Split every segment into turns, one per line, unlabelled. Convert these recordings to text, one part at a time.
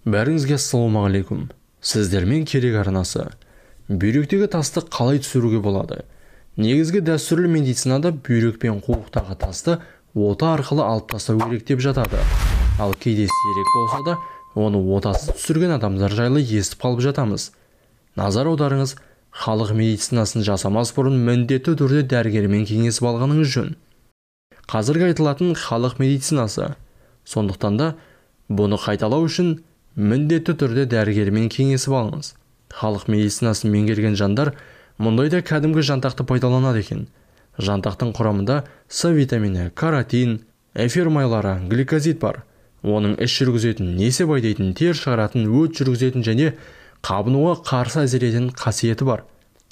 Бәріңізге ассалаумағалейкум. Сіздермен керек арнасы. Бүйректегі тасты қалай түсіруге болады? Негізгі дәстүрлі медицинада бүйрек пен қуықтағы тасты ота арқылы алып тастау керек деп жатады. Ал кейде сирек болса да, оны отасыз түсірген адамдар жайлы естіп қалып жатамыз. Назар аударыңыз, халық медицинасын жасамас бұрын міндетті түрде дәрігермен кеңесіп алғаныңыз жөн. Қазіргі айтылатын халық медицинасы. Сондықтан да бұны қайталау үшін міндетті түрде дәрігермен кеңесіп алыңыз. Халық медицинасын меңгерген жандар мұндайда кәдімгі жантақты пайдаланады екен. Жантақтың құрамында С витамині, каротин, эфир майлары, гликозид бар. Оның іш жүргізетін, несеп айдайтын, тер шығаратын, өт жүргізетін және қабынуға қарсы әсер ететін қасиеті бар.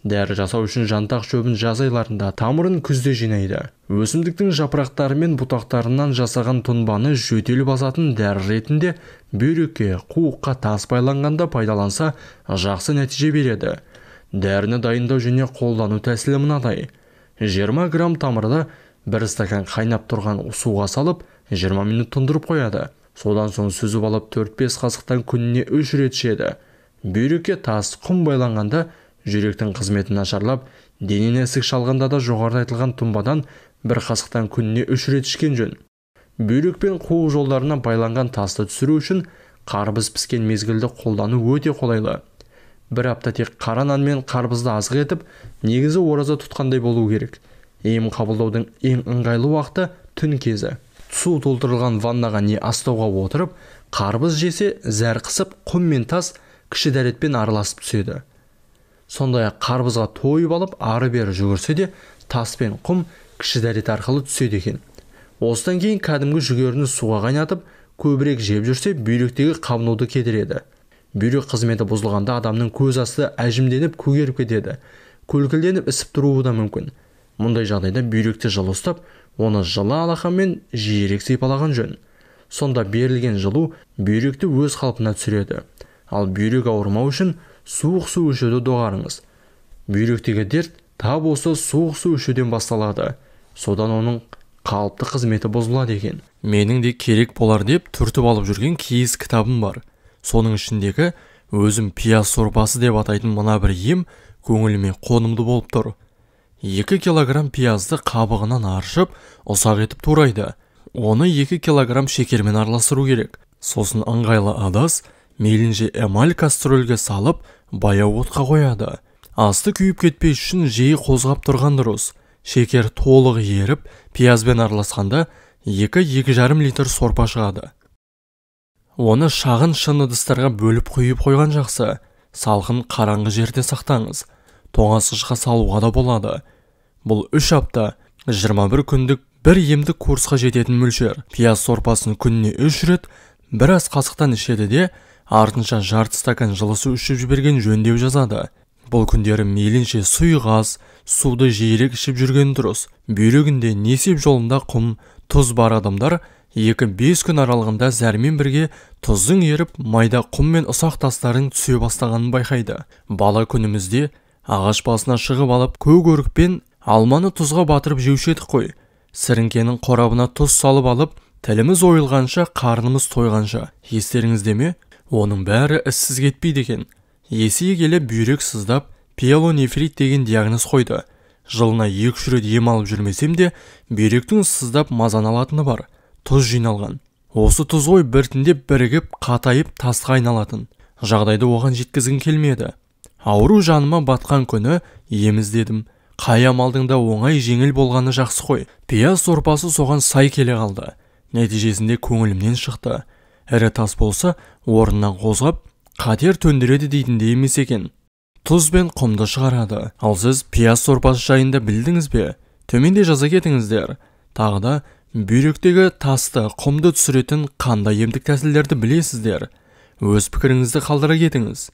Дәрі жасау үшін жантақ шөбін жаз айларында, тамырын күзде жинайды. Өсімдіктің жапырақтары мен бұтақтарынан жасаған тұнбаны жөтел басатын дәрі ретінде бүйрекке, қуыққа тас байланғанда пайдаланса жақсы нәтиже береді. Дәріні дайындау және қолдану тәсілі мынадай. 20 грамм тамырды 1 стакан қайнап тұрған суға салып 20 минут тұндырып қояды. Содан соң сүзіп алып 4-5 қасықтан күніне 3 рет ішеді. Бүйрекке тас, құм байланғанда жүректің қызметін нашарлап, денені ісік шалғанда да жоғарыда айтылған тұнбадан 1 қасықтан күніне 3 рет ішкен жөн. Бүйрек пен қуық жолдарына байланған тасты түсіру үшін қарбыз піскен мезгілді қолдану өте қолайлы. 1 апта тек қара нан мен қарбызды азық етіп, негізі ораза тұтқандай болу керек. Ем қабылдаудың ең ыңғайлы уақыты түн кезі. Су толтырылған ваннаға не астауға отырып, қарбыз жесе зәр қысып, құм мен тас кіші дәретпен араласып түседі. Сондай-ақ қарбызға тойып алып, ары-бері жүгірсе де, тас пен құм кіші дәрет арқылы түседі екен. Осыдан кейін кәдімгі жүгеріні суға қайнатып, көбірек жеп жүрсе, бүйректегі қабынуды кетіреді. Бүйрек қызметі бұзылғанда адамның көз асты әжімденіп көгеріп кетеді. Көлкілденіп ісіп тұруы да мүмкін. Мұндай жағдайда бүйректі жылы ұстап, оны жылы алақанмен жиірек сипалаған жөн. Сонда берілген жылу бүйректі өз қалпына түсіреді. Ал бүйрек ауырмау үшін суық су ішуді доғарыңыз. Бүйректегі дерт тап осы суық су ішуден басталады. Содан оның қалыпты қызметі бұзылады екен. Менің де керек болар деп түртіп алып жүрген киіз кітабым бар. Соның ішіндегі өзім пияз сорпасы деп атайтын мына бір ем көңіліме қонымды болып тұр. 2 килограмм пиязды қабығынан аршып, ұсақ етіп турайды. Оны 2 килограмм шекермен араластыру керек. Сосын ыңғайлы адас мейлінше эмаль кастрөлге салып, баяу отқа қояды. Асты күйіп кетпей үшін жиі қозғап тұрған дұрыс. Шекер толық еріп, пиязбен араласқанда 2-2,5 литр сорпа шығады. Оны шағын шыны ыдыстарға бөліп құйып қойған жақсы. Салқын қараңғы жерде сақтаңыз. Тоңазғышқа салуға да болады. Бұл 3 апта 21 күндік бір емдік курсқа жететін мөлшер. Пияз сорпасын күніне 3 рет 1 ас қасықтан ішеді де, артынша жарты стакан жылы су ішіп жіберген жөн деп жазады. Бұл күндері мейлінше сұйғас, суды жиірек ішіп жүрген дұрыс. Бүйрегінде несеп жолында құм, тұз бар адамдар 2-5 күн аралығында зәрмен бірге тұздың еріп, майда құм мен ұсақ тастарын түсе бастағанын байқайды. Бала күнімізде ағаш басына шығып алып, көкөрікпен алманы тұзға батырып жеуші едік қой. Сіріңкенің қорабына тұз салып алып, тіліміз ойылғанша, қарнымыз тойғанша. Естеріңізде ме? Оның бәрі іссіз кетпейді екен. Есейе келе бүйрек сыздап, пиелонефрит деген диагноз қойды. Жылына 2 рет ем алып жүрмесем де, бүйректің сыздап мазан алатыны бар. Тұз жиналған. Осы тұз ғой біртіндеп бірігіп, қатайып тасқа айналатын. Жағдайды оған жеткізгім келмеді. Ауру жаныма батқан күні ем іздедім. Қай амалдың да оңай жеңіл болғаны жақсы қой. Пияз сорпасы соған сай келе қалды. Нәтижесінде көңілімнен шықты. Ірі тас болса, орнынан қозғап, қатер төндіреді дейтінде емес екен. Тұз бен құмды шығарады. Ал сіз пияз сорпасы жайында білдіңіз бе? Төменде жаза кетіңіздер. Тағы да бүйректегі тасты, құмды түсіретін қандай емдік тәсілдерді білесіздер? Өз пікіріңізді қалдыра кетіңіз.